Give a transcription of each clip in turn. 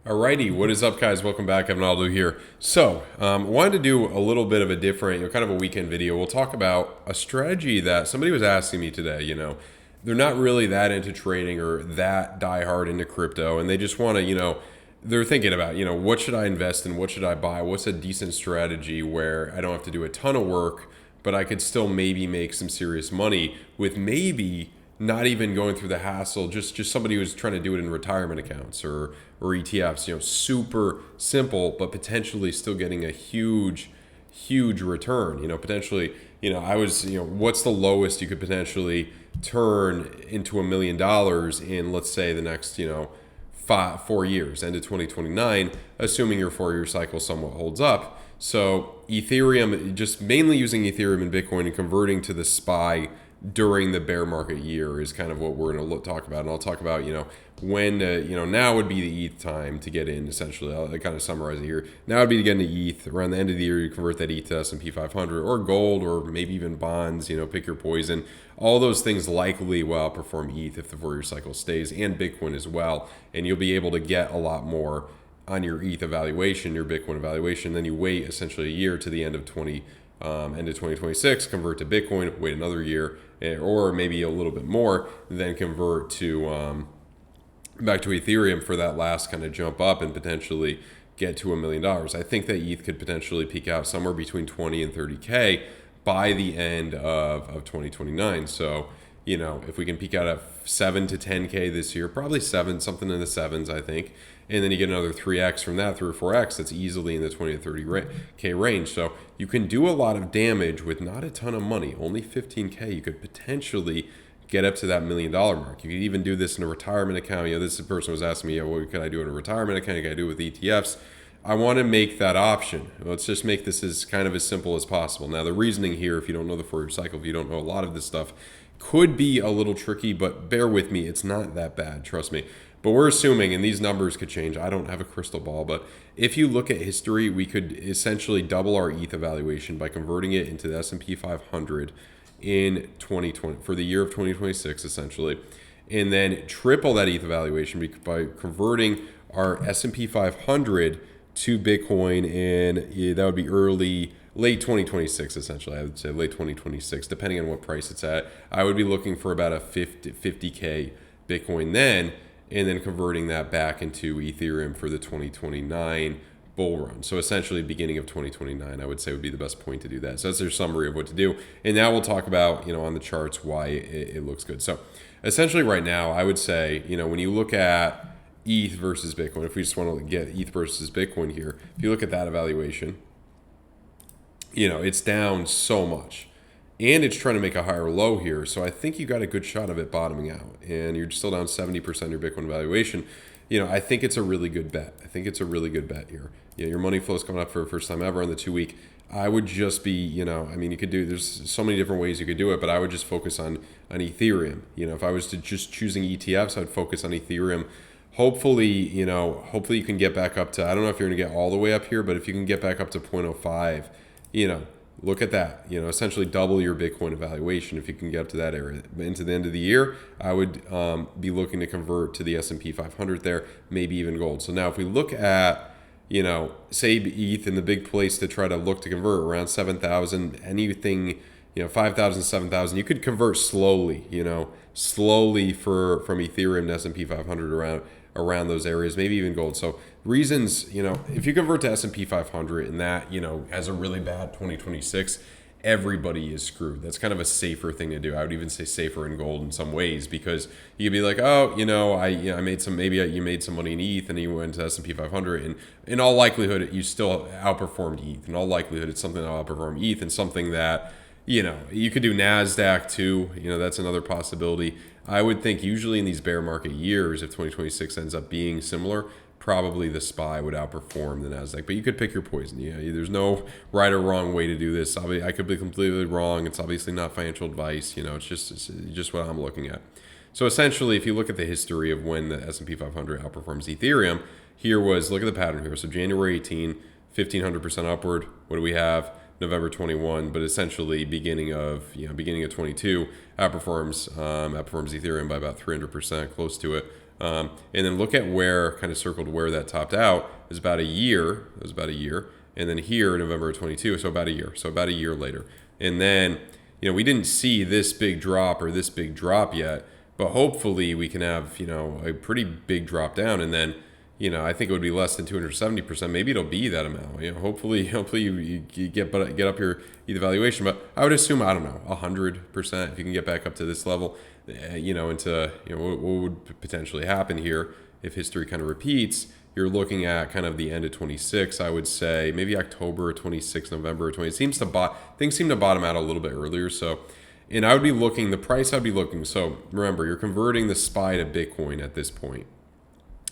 Alrighty, what is up, guys? Welcome back. Evan Aldo here. So, wanted to do a little bit of a different, kind of a weekend video. We'll talk about a strategy that somebody was asking me today. They're not really that into trading or that diehard into crypto, and they just want to, they're thinking about, what should I invest in? What should I buy? What's a decent strategy where I don't have to do a ton of work, but I could still maybe make some serious money with maybe not even going through the hassle, just somebody who's trying to do it in retirement accounts or ETFs, super simple, but potentially still getting a huge return, potentially, what's the lowest you could potentially turn into $1 million in, let's say, the next, 4 years, end of 2029, assuming your 4-year cycle somewhat holds up. So Ethereum, just mainly using Ethereum and Bitcoin and converting to the SPY during the bear market year is kind of what we're going to talk about. And I'll talk about, when, now would be the ETH time to get in, essentially. I'll kind of summarize it here. Now would be to get into ETH. Around the end of the year, you convert that ETH to S&P 500 or gold or maybe even bonds, pick your poison. All those things likely will outperform ETH if the 4-year cycle stays, and Bitcoin as well. And you'll be able to get a lot more on your ETH evaluation, your Bitcoin evaluation. Then you wait essentially a year to the end of 2026, convert to Bitcoin, wait another year, or maybe a little bit more, then convert to back to Ethereum for that last kind of jump up and potentially get to $1 million. I think that ETH could potentially peak out somewhere between 20 and 30K by the end of 2029. So, if we can peak out at 7 to 10K this year, probably 7, something in the 7s, I think. And then you get another 3x from that, 3 or 4x, that's easily in the 20 to 30K range. So you can do a lot of damage with not a ton of money, only 15K. You could potentially get up to that $1 million mark. You could even do this in a retirement account. This person was asking me, what could I do in a retirement account? Can I do it with ETFs? I want to make that option. Let's just make this as kind of as simple as possible. Now, the reasoning here, if you don't know the 4-year cycle, if you don't know a lot of this stuff, could be a little tricky, but bear with me. It's not that bad, trust me. But we're assuming, and these numbers could change. I don't have a crystal ball, but if you look at history, we could essentially double our ETH evaluation by converting it into the S&P 500 in 2020 for the year of 2026, essentially, and then triple that ETH evaluation by converting our S&P 500 to Bitcoin, and that would be late 2026, essentially. I would say late 2026, depending on what price it's at. I would be looking for about a 50K Bitcoin then, and then converting that back into Ethereum for the 2029 bull run. So essentially beginning of 2029, I would say would be the best point to do that. So that's their summary of what to do. And now we'll talk about, on the charts why it looks good. So essentially right now, I would say, when you look at ETH versus Bitcoin, if we just want to get ETH versus Bitcoin here, if you look at that evaluation, it's down so much. And it's trying to make a higher low here. So I think you got a good shot of it bottoming out. And you're still down 70% of your Bitcoin valuation. I think it's a really good bet. I think it's a really good bet here. Your money flow is coming up for the first time ever on the 2-week. I would just be, you could do, there's so many different ways you could do it, but I would just focus on Ethereum. If I was to just choosing ETFs, I'd focus on Ethereum. Hopefully you can get back up to, I don't know if you're going to get all the way up here, but if you can get back up to 0.05, look at that, essentially double your Bitcoin evaluation if you can get up to that area. Into the end of the year, I would be looking to convert to the S&P 500 there, maybe even gold. So now if we look at, say ETH in the big place to try to look to convert around 7,000, anything, 5,000, 7,000, you could convert slowly, slowly from Ethereum to S&P 500 around those areas, maybe even gold. So reasons, if you convert to S&P 500 and that, has a really bad 2026, everybody is screwed. That's kind of a safer thing to do. I would even say safer in gold in some ways, because you could be like, oh, I made some, maybe you made some money in ETH and you went to S&P 500, and in all likelihood, you still outperformed ETH. In all likelihood, it's something that will outperform ETH, and something that, you could do NASDAQ too. That's another possibility. I would think usually in these bear market years, if 2026 ends up being similar, probably the SPY would outperform the NASDAQ. But you could pick your poison. There's no right or wrong way to do this. I could be completely wrong. It's obviously not financial advice. It's just what I'm looking at. So essentially, if you look at the history of when the S&P 500 outperforms Ethereum, look at the pattern here. So January 18, 1,500% upward. What do we have? November 21, but essentially beginning of 22 outperforms Ethereum by about 300%, close to it. And then look at where, kind of circled where that topped out. It was about a year. And then here, November of 22, so about a year. So about a year later. And then, we didn't see this big drop or this big drop yet, but hopefully we can have, a pretty big drop down. And then, I think it would be less than 270%. Maybe it'll be that amount. Hopefully you get up your ETH valuation. But I would assume, I don't know, 100%. If you can get back up to this level, into what would potentially happen here if history kind of repeats. You're looking at kind of the end of 26, I would say, maybe October 26, November 20. Things seem to bottom out a little bit earlier. So, and I would be looking, the price I'd be looking. So remember, you're converting the SPY to Bitcoin at this point.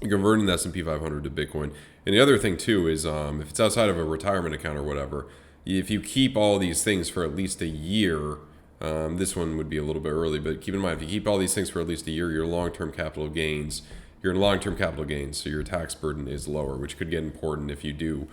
You're converting the S&P 500 to Bitcoin. And the other thing too is if it's outside of a retirement account or whatever, if you keep all these things for at least a year, this one would be a little bit early, but keep in mind, if you keep all these things for at least a year, your long-term capital gains, so your tax burden is lower, which could get important if you do,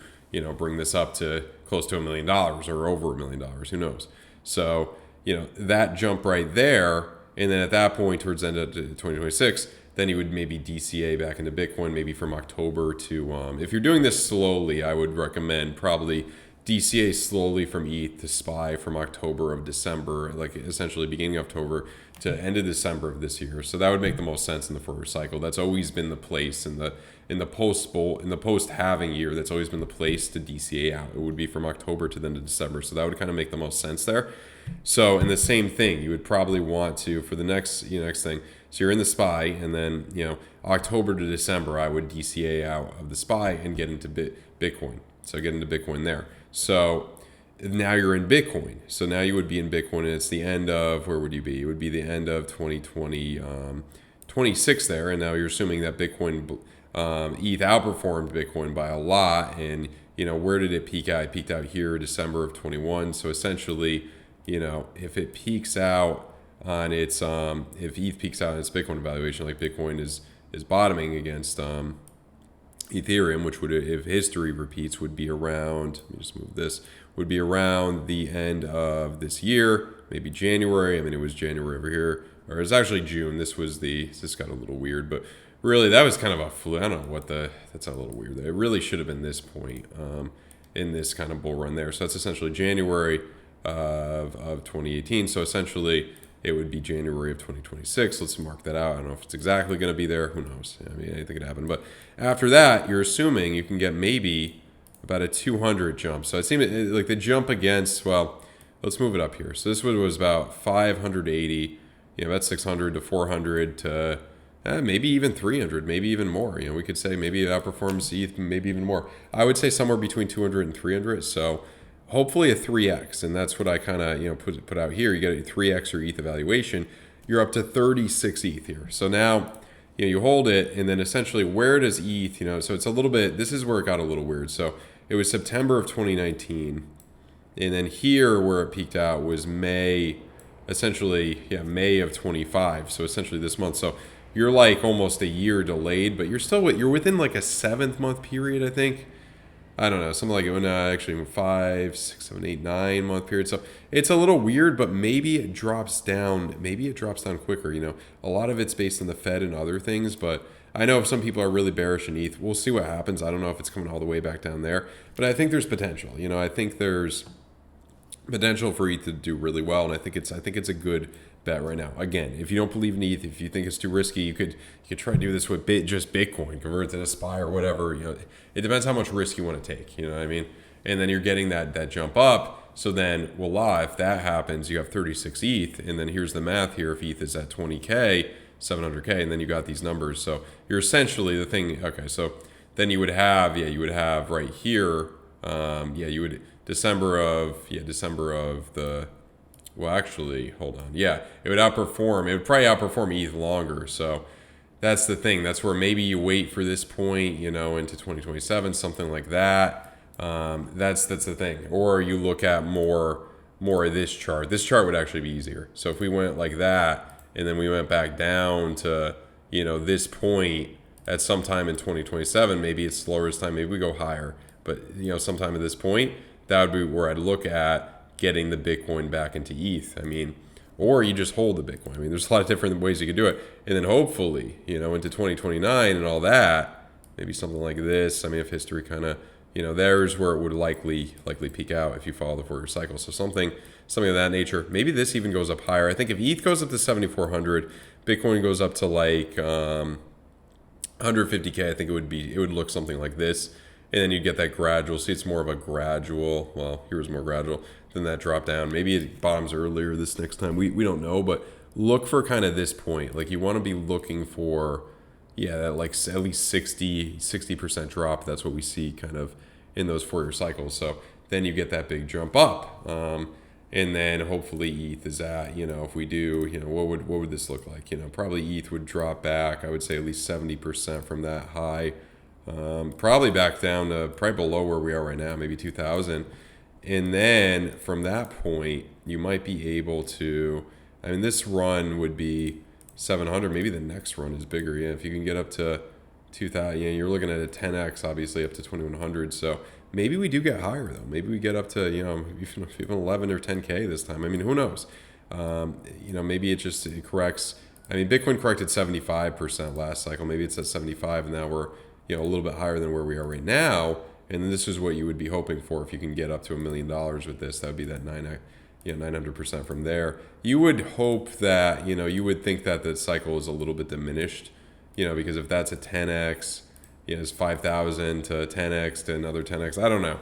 bring this up to close to $1 million or over $1 million, who knows? So, that jump right there, and then at that point, towards the end of 2026, then you would maybe DCA back into Bitcoin, maybe from October to, if you're doing this slowly, I would recommend probably DCA slowly from ETH to SPY from October of December, like essentially beginning of October to end of December of this year. So that would make the most sense in the first cycle. That's always been the place in the post halving year. That's always been the place to DCA out. It would be from October to the end of December. So that would kind of make the most sense there. So, and the same thing, you would probably want to, for the next thing, so you're in the SPY, and then, October to December, I would DCA out of the SPY and get into Bitcoin. So get into Bitcoin there. So now you're in Bitcoin. So now you would be in Bitcoin, and it's the end of, where would you be? It would be the end of 2020, 26 there, and now you're assuming that Bitcoin, ETH outperformed Bitcoin by a lot, and, where did it peak out? It peaked out here, December of 21. So essentially, if it peaks out on its, if ETH peaks out on its Bitcoin evaluation, like Bitcoin is bottoming against Ethereum, which would, if history repeats, would be around, let me just move this, would be around the end of this year, maybe January. I mean, it was January over here, or it's actually June. This got a little weird, but really that was kind of a fluke. I don't know that's a little weird. It really should have been this point in this kind of bull run there. So that's essentially January of 2018. So essentially it would be January of 2026. Let's mark that out. I don't know if it's exactly going to be there. Who knows? I mean, anything could happen. But after that, you're assuming you can get maybe about a 200 jump. So it seemed like the jump against, well, let's move it up here. So this one was about 580, about 600 to 400 to maybe even 300, maybe even more. We could say maybe it outperforms ETH, maybe even more. I would say somewhere between 200 and 300. So hopefully a 3x, and that's what I kind of put out here. You get a 3x your ETH evaluation. You're up to 36 ETH here. So now you hold it, and then essentially where does ETH? So it's a little bit. This is where it got a little weird. So it was September of 2019, and then here where it peaked out was May, May of 25. So essentially this month. So you're like almost a year delayed, but you're within like a 7-month period, I think. I don't know, something like it. Actually 5, 6, 7, 8, 9-month period. So it's a little weird, but maybe it drops down. Maybe it drops down quicker. A lot of it's based on the Fed and other things, but I know if some people are really bearish in ETH, we'll see what happens. I don't know if it's coming all the way back down there, but I think there's potential. I think there's potential for ETH to do really well, and I think it's a good bet right now. Again, if you don't believe in ETH, if you think it's too risky, you could try to do this with just Bitcoin, convert it to SPY or whatever. It depends how much risk you want to take. You know what I mean? And then you're getting that jump up. So then, voila, if that happens, you have 36 ETH, and then here's the math here. If ETH is at 20K, 700K, and then you got these numbers. So you're essentially the thing. Okay, so then you would have right here. You would December of the. Well, actually, hold on. Yeah, it would outperform. It would probably outperform ETH longer. So that's the thing. That's where maybe you wait for this point, into 2027, something like that. That's the thing. Or you look at more of this chart. This chart would actually be easier. So if we went like that, and then we went back down to, this point at some time in 2027, maybe it's slower this time. Maybe we go higher. But, sometime at this point, that would be where I'd look at getting the Bitcoin back into ETH. I mean, or you just hold the Bitcoin. I mean, there's a lot of different ways you could do it. And then hopefully, into 2029 and all that, maybe something like this. I mean, if history kind of, there's where it would likely peak out if you follow the 4-year cycle. So something of that nature. Maybe this even goes up higher. I think if ETH goes up to 7,400, Bitcoin goes up to like 150K, I think it would look something like this. And then you get that gradual. See, it's more of a gradual. Well, here's more gradual than that drop down. Maybe it bottoms earlier this next time. We don't know, but look for kind of this point. Like you want to be looking for, that like at least 60% drop. That's what we see kind of in those 4-year cycles. So then you get that big jump up. And then hopefully ETH is at, if we do, what would this look like? Probably ETH would drop back, I would say at least 70% from that high. Probably back down to probably below where we are right now, maybe 2,000. And then from that point, you might be able to, this run would be 700. Maybe the next run is bigger. Yeah, if you can get up to 2,000, you're looking at a 10x, obviously up to 2,100. So maybe we do get higher though. Maybe we get up to, even 11 or 10K this time. Who knows? Maybe it corrects. Bitcoin corrected 75% last cycle. Maybe it's at 75 and now we're, a little bit higher than where we are right now. And this is what you would be hoping for if you can get up to $1 million with this. That would be that 900% from there. You would hope that, you would think that the cycle is a little bit diminished, because if that's a 10x, it's 5,000 to 10x to another 10x. I don't know.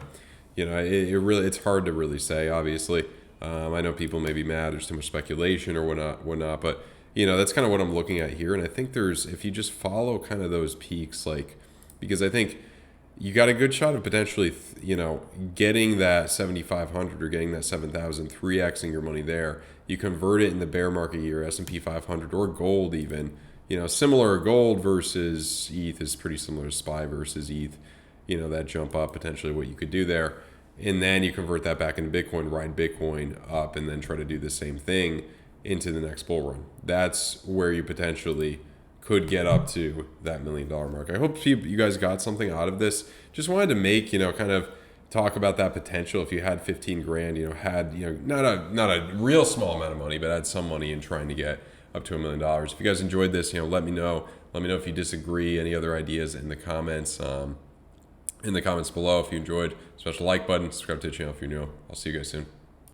It's hard to really say, obviously. I know people may be mad, there's too much speculation or whatnot, but that's kind of what I'm looking at here. And I think if you just follow kind of those peaks, because I think you got a good shot of potentially, getting that 7,500 or getting that 7,000, 3xing your money there. You convert it in the bear market year, S&P 500 or gold even. Similar gold versus ETH is pretty similar to SPY versus ETH. That jump up potentially what you could do there. And then you convert that back into Bitcoin, ride Bitcoin up, and then try to do the same thing into the next bull run. That's where you potentially could get up to that $1 million mark. I hope you guys got something out of this. Just wanted to make, kind of talk about that potential. If you had 15 grand, had, not a real small amount of money, but had some money in trying to get up to $1 million. If you guys enjoyed this, let me know. Let me know if you disagree, any other ideas in the comments. In the comments below. If you enjoyed, smash the like button, subscribe to the channel if you're new. I'll see you guys soon.